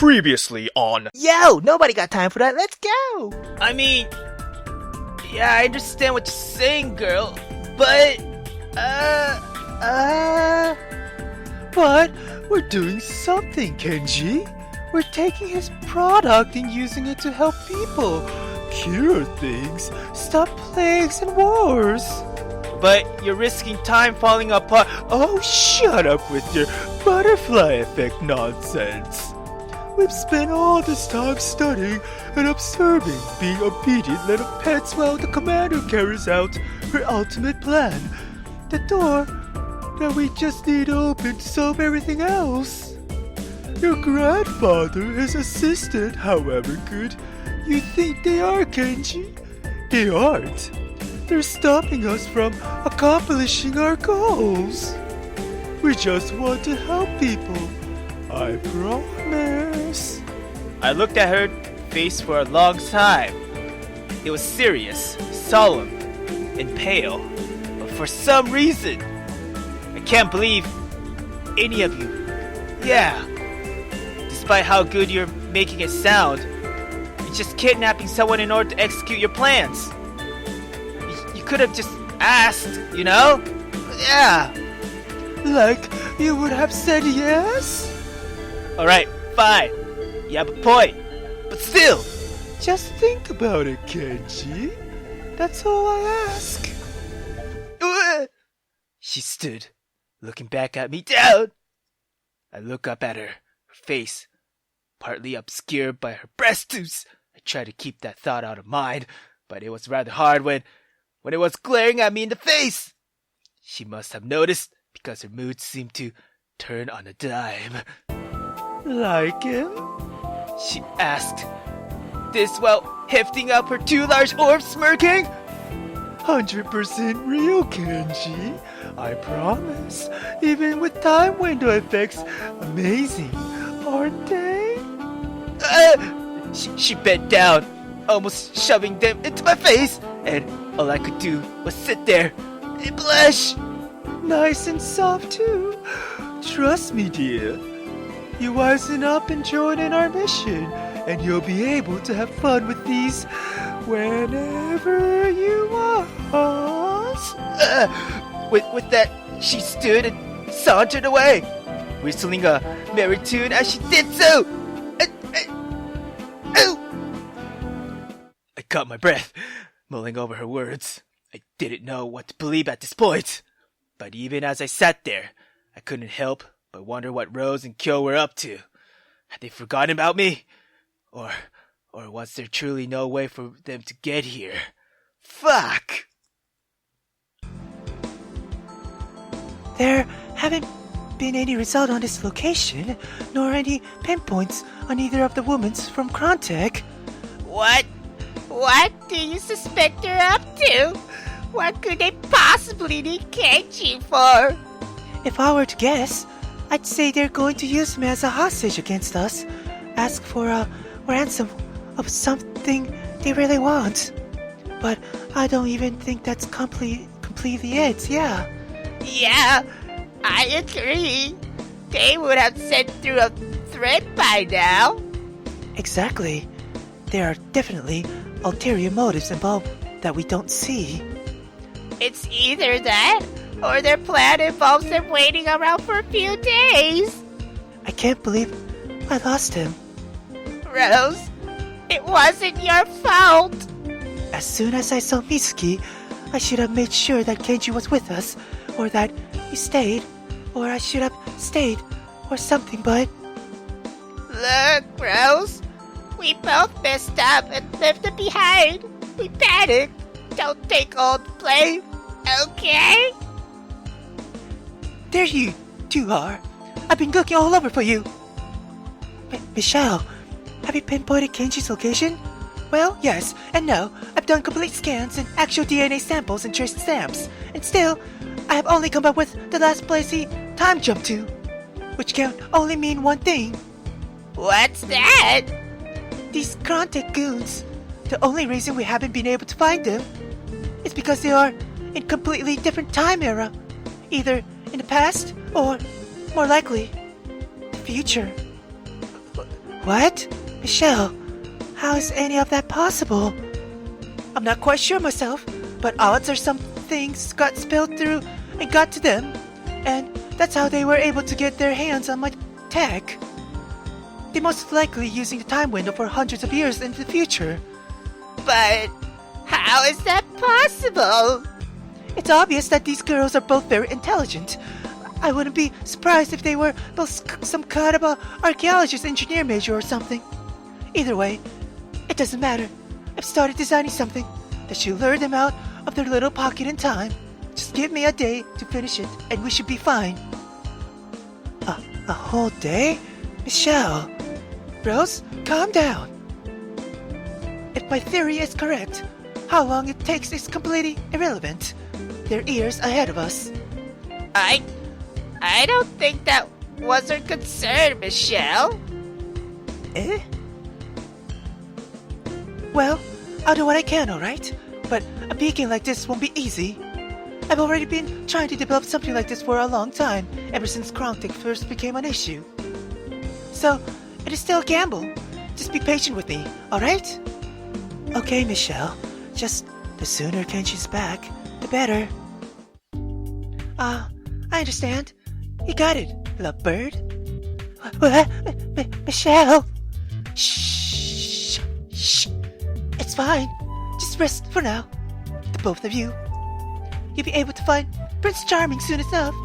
Previously on... Yo, nobody got time for that. Let's go. I mean, yeah, I understand what you're saying, girl, but, But we're doing something, Kenji. We're taking his product and using it to help people, cure things, stop plagues and wars. But you're risking time falling apart. Oh, shut up with your butterfly effect nonsense. We've spent all this time studying and observing, being obedient little pets while the commander carries out her ultimate plan. The door that we just need open to solve everything else. Your grandfather, his assistant, however good you think they are, Kenji, they aren't. They're stopping us from accomplishing our goals. We just want to help people. I promise. I looked at her face for a long time. It was serious, solemn, and pale. But for some reason, I can't believe any of you. Yeah. Despite how good you're making it sound, you're just kidnapping someone in order to execute your plans. You could have just asked, you know? Yeah. Like you would have said yes? Alright, fine. You have a point. But still! Just think about it, Kenji. That's all I ask. She stood, looking back at me down. I look up at her, her face partly obscured by her breast tubes. I tried to keep that thought out of mind, but it was rather hard when it was glaring at me in the face. She must have noticed because her mood seemed to turn on a dime. Like him? She asked, this while hefting up her two large orbs, smirking. 100% real, Kenji. I promise. Even with time window effects, amazing, aren't they? She bent down, almost shoving them into my face, and all I could do was sit there and blush. Nice and soft too. Trust me, dear. You wisen up and join in our mission, and you'll be able to have fun with these whenever you want. With that, she stood and sauntered away, whistling a merry tune as she did so. I caught my breath, mulling over her words. I didn't know what to believe at this point, but even as I sat there, I couldn't help but wonder what Rose and Kyo were up to. Had they forgotten about me? Or was there truly no way for them to get here? Fuck! There haven't been any result on this location, nor any pinpoints on either of the women from Crontek. What? What do you suspect they're up to? What could they possibly need Kenji for? If I were to guess, I'd say they're going to use me as a hostage against us. Ask for a ransom of something they really want. But I don't even think that's completely it, yeah. Yeah, I agree. They would have sent through a threat by now. Exactly. There are definitely ulterior motives involved that we don't see. It's either that, or their plan involves them waiting around for a few days. I can't believe I lost him. Rose, it wasn't your fault. As soon as I saw Mitsuki, I should have made sure that Kenji was with us, or that he stayed, or I should have stayed, or something, but... Look, Rose, we both messed up and left it behind. We panicked. Don't take all the blame, okay? There you two are. I've been looking all over for you. Michelle, have you pinpointed Kenji's location? Well, yes and no. I've done complete scans and actual DNA samples and traced stamps. And still, I have only come up with the last place he time jumped to. Which can only mean one thing. What's that? These Crontek goons. The only reason we haven't been able to find them is because they are in completely different time era. Either in the past or, more likely, the future. What? Michelle, how is any of that possible? I'm not quite sure myself, but odds are some things got spilled through and got to them, and that's how they were able to get their hands on my tech. They most likely using the time window for hundreds of years into the future. But how is that possible? It's obvious that these girls are both very intelligent. I wouldn't be surprised if they were both some kind of a archaeologist engineer major or something. Either way, it doesn't matter. I've started designing something that should lure them out of their little pocket in time. Just give me a day to finish it and we should be fine. A whole day? Michelle. Rose, calm down. If my theory is correct, how long it takes is completely irrelevant. They're years ahead of us. I don't think that was her concern, Michelle. Eh? Well, I'll do what I can, alright? But a beacon like this won't be easy. I've already been trying to develop something like this for a long time, ever since Crontek first became an issue. So, it is still a gamble. Just be patient with me, alright? Okay, Michelle. Just the sooner Kenshi's back, the better. I understand. You got it, lovebird. Michelle! Shh! Shh! It's fine. Just rest for now. The both of you. You'll be able to find Prince Charming soon enough.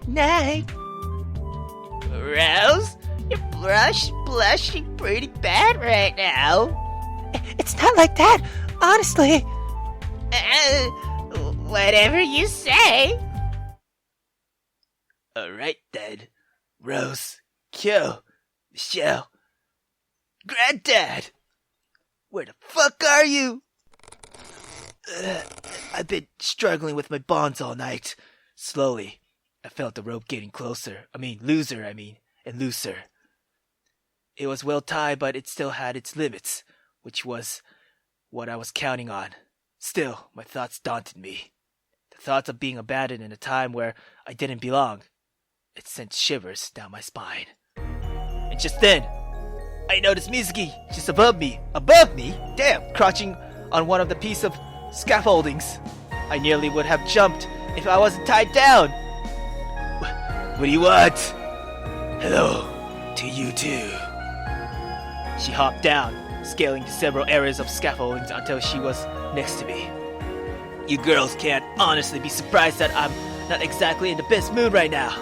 Night. Rose, you're blushing pretty bad right now. It's not like that, honestly. Whatever you say. Alright then. Rose, Kyo, Michelle, Granddad! Where the fuck are you? I've been struggling with my bonds all night. Slowly, I felt the rope getting looser, and looser. It was well tied, but it still had its limits, which was what I was counting on. Still, my thoughts daunted me. The thoughts of being abandoned in a time where I didn't belong. It sent shivers down my spine. And just then, I noticed Mizuki just above me, damn, crouching on one of the piece of scaffoldings. I nearly would have jumped if I wasn't tied down. What do you want? Hello to you too. She hopped down, scaling to several areas of scaffoldings until she was next to me. You girls can't honestly be surprised that I'm not exactly in the best mood right now.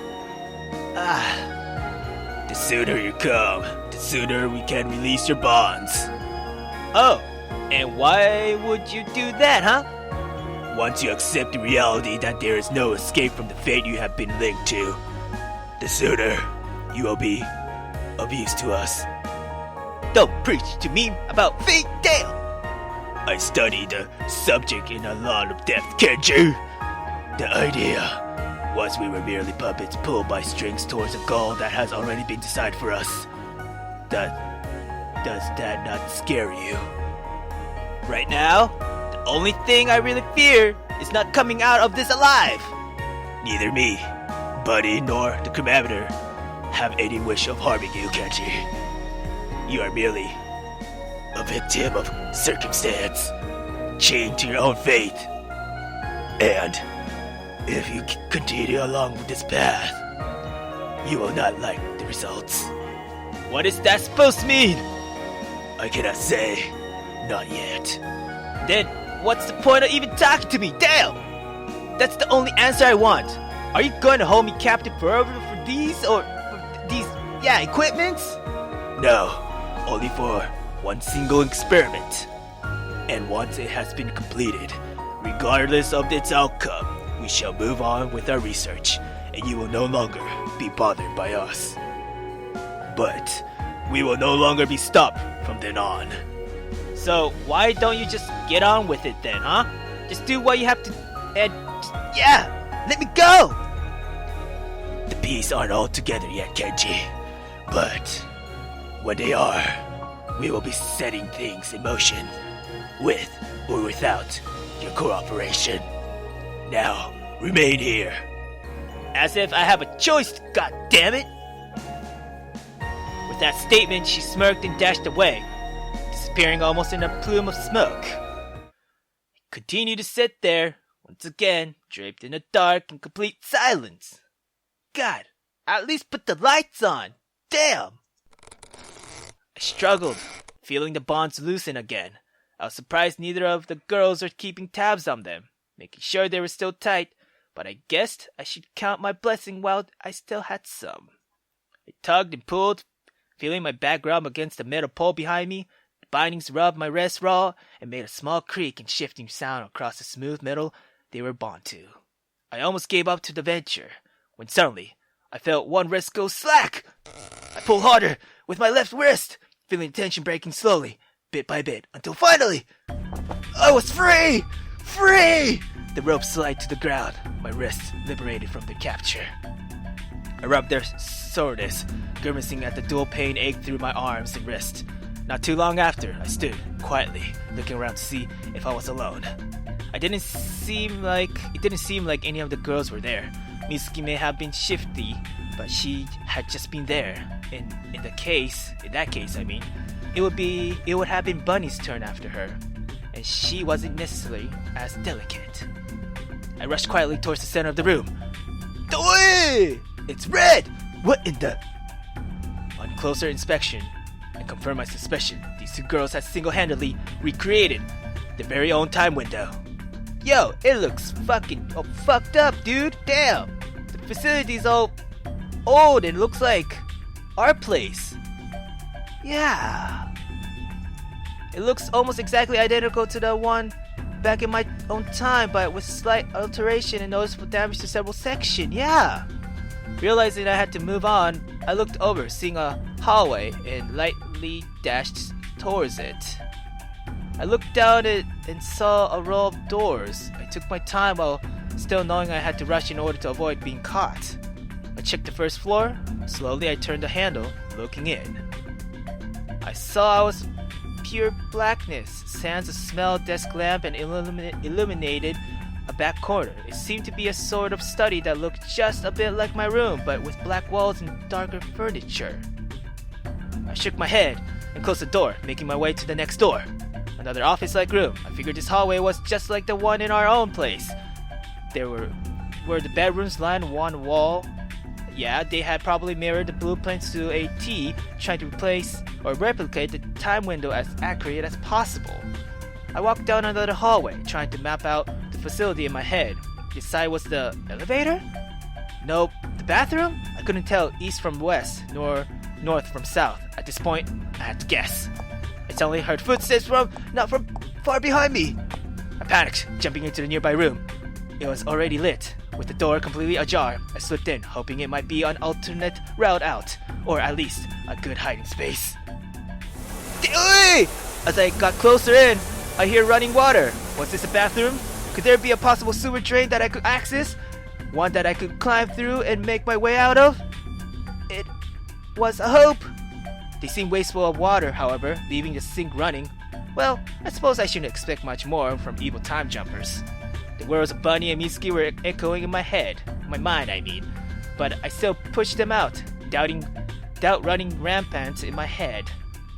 The sooner you come, the sooner we can release your bonds. Oh, and why would you do that, huh? Once you accept the reality that there is no escape from the fate you have been linked to, the sooner you will be of use to us. Don't preach to me about fate, Dale! I studied the subject in a lot of depth, Kenji. The idea was we were merely puppets pulled by strings towards a goal that has already been decided for us. Does that not scare you? Right now, the only thing I really fear is not coming out of this alive. Neither me, Buddy, nor the chronometer have any wish of harming you, Kenji. You are merely a victim of circumstance, chained to your own fate. And if you continue along with this path, you will not like the results. What is that supposed to mean? I cannot say. Not yet. Then, what's the point of even talking to me, Dale? That's the only answer I want. Are you going to hold me captive forever for these, equipments? No, only for one single experiment. And once it has been completed, regardless of its outcome, we shall move on with our research, and you will no longer be bothered by us. But we will no longer be stopped from then on. So why don't you just get on with it then, huh? Just do what you have to, and let me go! The pieces aren't all together yet, Kenji. But when they are, we will be setting things in motion, with or without your cooperation. Now, remain here. As if I have a choice, goddammit! With that statement, she smirked and dashed away, disappearing almost in a plume of smoke. I continued to sit there, once again, draped in a dark and complete silence. God, at least put the lights on! Damn! I struggled, feeling the bonds loosen again. I was surprised neither of the girls were keeping tabs on them, making sure they were still tight, but I guessed I should count my blessing while I still had some. I tugged and pulled, feeling my back rub against the metal pole behind me. The bindings rubbed my wrist raw and made a small creak and shifting sound across the smooth metal they were bound to. I almost gave up to the venture, when suddenly I felt one wrist go slack. I pulled harder with my left wrist, feeling the tension breaking slowly, bit by bit, until finally I was free! Free! The rope slid to the ground, my wrists liberated from the capture. I rubbed their soreness, grimacing at the dual pain ache through my arms and wrist. Not too long after, I stood, quietly, looking around to see if I was alone. It didn't seem like any of the girls were there. Mitsuki may have been shifty, but she had just been there. In that case, it would have been Bunny's turn after her, and she wasn't necessarily as delicate. I rushed quietly towards the center of the room. Doi! It's red! What in the... On closer inspection, I confirmed my suspicion. These two girls had single-handedly recreated their very own time window. Yo, it looks fucking fucked up, dude. Damn. The facility's all old and looks like our place. Yeah. It looks almost exactly identical to the one back in my own time, but with slight alteration and noticeable damage to several sections. Yeah. Realizing I had to move on, I looked over, seeing a hallway, and lightly dashed towards it. I looked down it and saw a row of doors. I took my time while still knowing I had to rush in order to avoid being caught. I checked the first floor. Slowly I turned the handle, looking in. I saw I was pure blackness, sans a smell desk lamp, and illuminated a back corner. It seemed to be a sort of study that looked just a bit like my room, but with black walls and darker furniture. I shook my head and closed the door, making my way to the next door. Another office-like room. I figured this hallway was just like the one in our own place. There were the bedrooms lined one wall. Yeah, they had probably mirrored the blueprints to a T, trying to replace or replicate the time window as accurate as possible. I walked down another hallway, trying to map out the facility in my head. This side was the elevator? Nope. The bathroom? I couldn't tell east from west, nor north from south. At this point, I had to guess. I suddenly heard footsteps not from far behind me. I panicked, jumping into the nearby room. It was already lit. With the door completely ajar, I slipped in, hoping it might be an alternate route out, or at least a good hiding space. As I got closer in, I hear running water. Was this a bathroom? Could there be a possible sewer drain that I could access? One that I could climb through and make my way out of? It was a hope. They seemed wasteful of water, however, leaving the sink running. Well, I suppose I shouldn't expect much more from evil time jumpers. The words of Bunny and Mitsuki were echoing in my head. My mind, I mean. But I still pushed them out, doubt running rampant in my head.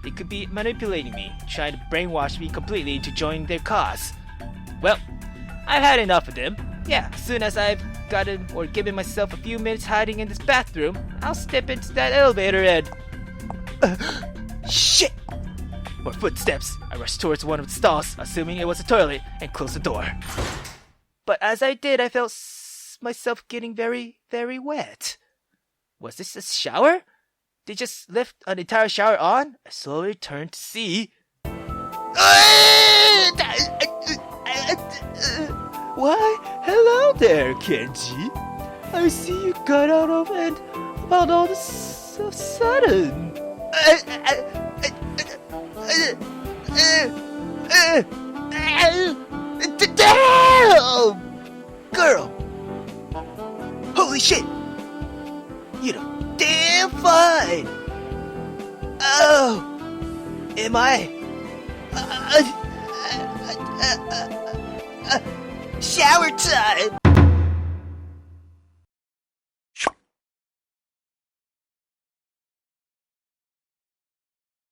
They could be manipulating me, trying to brainwash me completely into joining their cause. Well, I've had enough of them. Yeah, as soon as I've gotten or given myself a few minutes hiding in this bathroom, I'll step into that elevator and... Shit! More footsteps. I rushed towards one of the stalls, assuming it was a toilet, and closed the door. But as I did, I felt myself getting very, very wet. Was this a shower? They just left an entire shower on? I slowly turned to see... Why, hello there, Kenji. I see you got out of and about all this so sudden. Damn! Girl! Holy shit! You look damn fine! Oh! Am I... shower time!